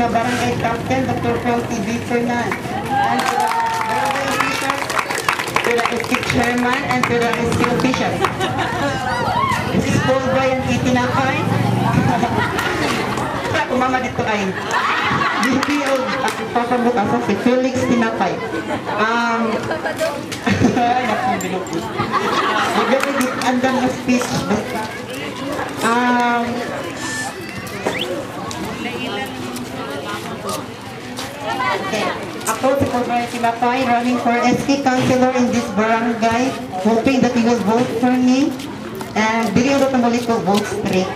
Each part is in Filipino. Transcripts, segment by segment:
nga barangay captain, Dr. Frankie B. Fernan, and to the barangay officials, to the district chairman, and to the district officials. This is Paul Brian Itinakay. Umama dito ay BPO at papabukas si Felix Tinapay. Ay, nakubilog ko. Magigit andang na speech. Okay. Ako si Paul Brian Tinapay, running for SK Councilor in this barangay, hoping that you will vote for me. And bigyan ko ng ulit ko vote straight.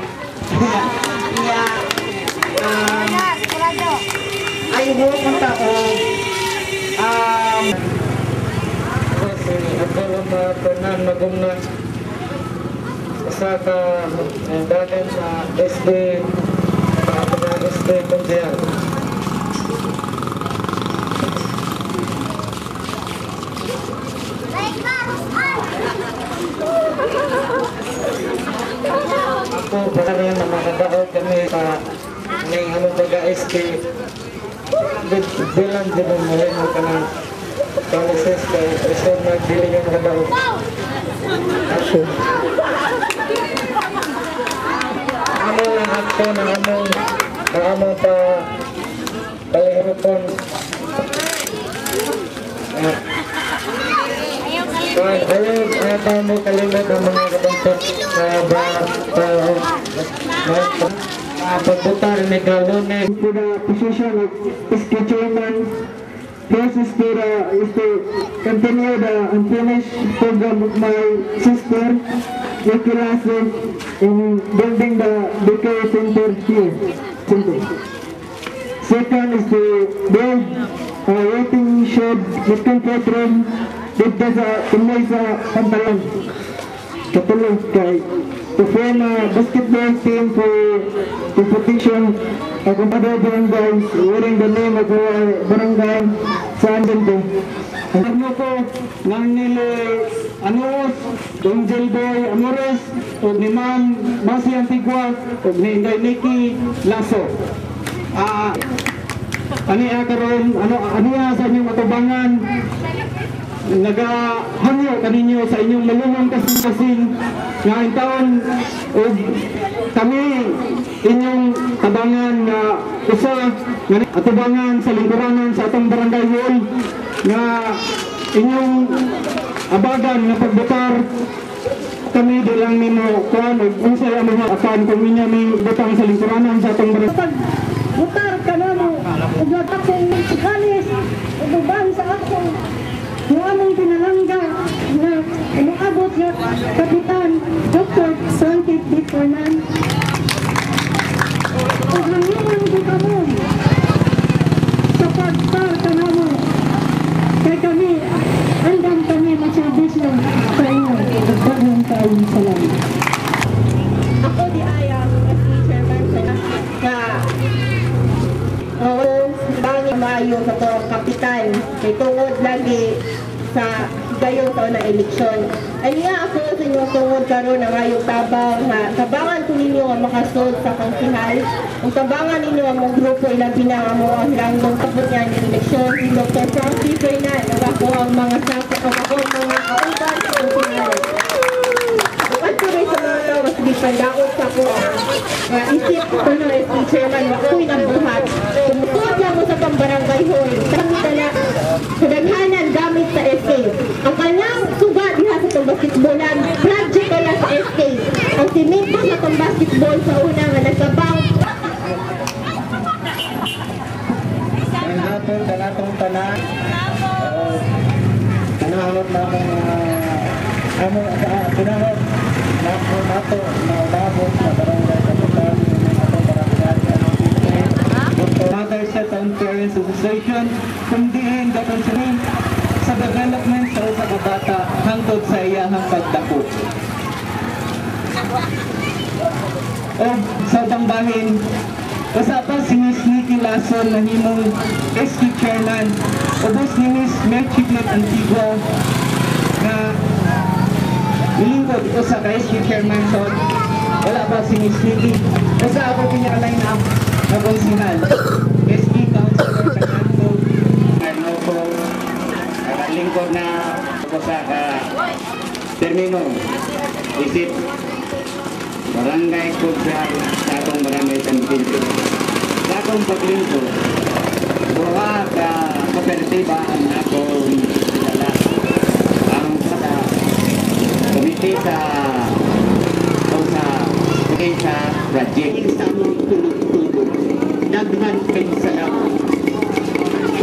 Yeah. I hope ang taong kasi ako lang Fernan Magumnan sa dagan sa SD Kundian. Ako para rin na makadaot kami sa may among taga-SK bilang din mo rin mo ka ng policies kay reserve na dili yung makadaot. Ako amo lang ako na among palihipon ayaw mo kalimot ang mga kabantot sa pagbutar ni Galone to the position of SK Chairman. His is to continue the unfinished program of my sister Vicky Lassen in building the daycare center here. Second is to build a waiting shed with comfort room dito sa Tumoy sa Pantalan. Katulong kay to form a basketball team for competition of other barangays wearing the name of our barangay sa Andente. Ang ko ng nila Anos, Angel Boy Amores, o ni Ma'am Masi Antigua, o ni Inday Nikki Lasso. Karon, ano sa inyong atubangan, nagahangyo kaninyo sa inyong malulong kasing-kasing nga in taon o kami inyong tabangan na usa nga atubangan sa lingkuranan sa atong barangay hall nga inyong abagan nga pagbutar kami dilang nimo kuan ug unsay ang mga apan kung inya may butang sa lingkuranan sa atong barangay butar kanamo ug natakong sikalis ug uban sa ako yung among pinalangga na umuabot nga Kapitan Dr. Frankie B. Fernan. Ug hangyoon ko kamo sa pagtar kanamo kay kami andam kami magserbisyo sa inyo. Daghang kaayo salamat. ako di ayang SK Chairman ka bangi maayo sa to kapitan kay tungod lagi sa gayong taon na eleksyon. Aniya ako sa inyong tungod karon na ngayong tabang na tabangan ko ninyo ang makasod sa kansihal. Kung tabangan ninyo ang mong grupo ilang pinangamo ang langdong tapos niya ng eleksyon si Dr. Frankie Fernan na ako ang mga sakot o ako ang mga kauban sa kansihal. At ko rin sa mga tao mas dipandaot sa ko isip ko no SK Chairman wako'y nabuhat. Tumukod lang mo sa pambarangay hall kami dala sa daghanan gamit sa SK. Ang kanyang suga diha sa itong basketballan project kaya sa SK. Ang simento sa itong basketball sa una nga nagkabang ang hapon kanatong tanan kanahot namong among pinahot nato na umabot na barangay kapitan ng atong barangay Mothership and Parents Association kundiin dapat sa development sa usa ka bata hangtod sa iyahang pagdako. O sa tambahin kasapa si Miss Nikki Lason na himong SK Chairman ubos ni Miss Melchiclet Antigua na nilingkod ito sa SK Chairman son wala pa si Miss Nikki kasi ako pinaka-line up na konsinal termino. Isip barangay ko sa akong barangay San Pinto. Sa akong paglingkod, buha ka kooperatiba ang akong kilala. Ang sa komite sa project sa among tulog-tulog. Daghan kayo salamat.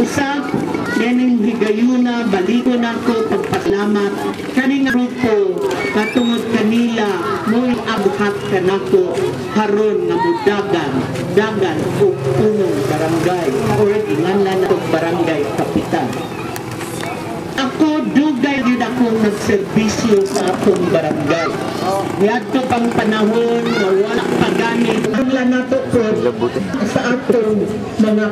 Usap, yaning higayuna, baliko na ko pagpasalamat. Kaning grupo, katungod kanila, mo'y abhat ka na ko, haron nga dagan o punong barangay, o inganlan na barangay kapitan. Ako, dugay yun akong nagserbisyo sa akong barangay. Niadto pang panahon na wala pagamit. Wala na to po sa atong mga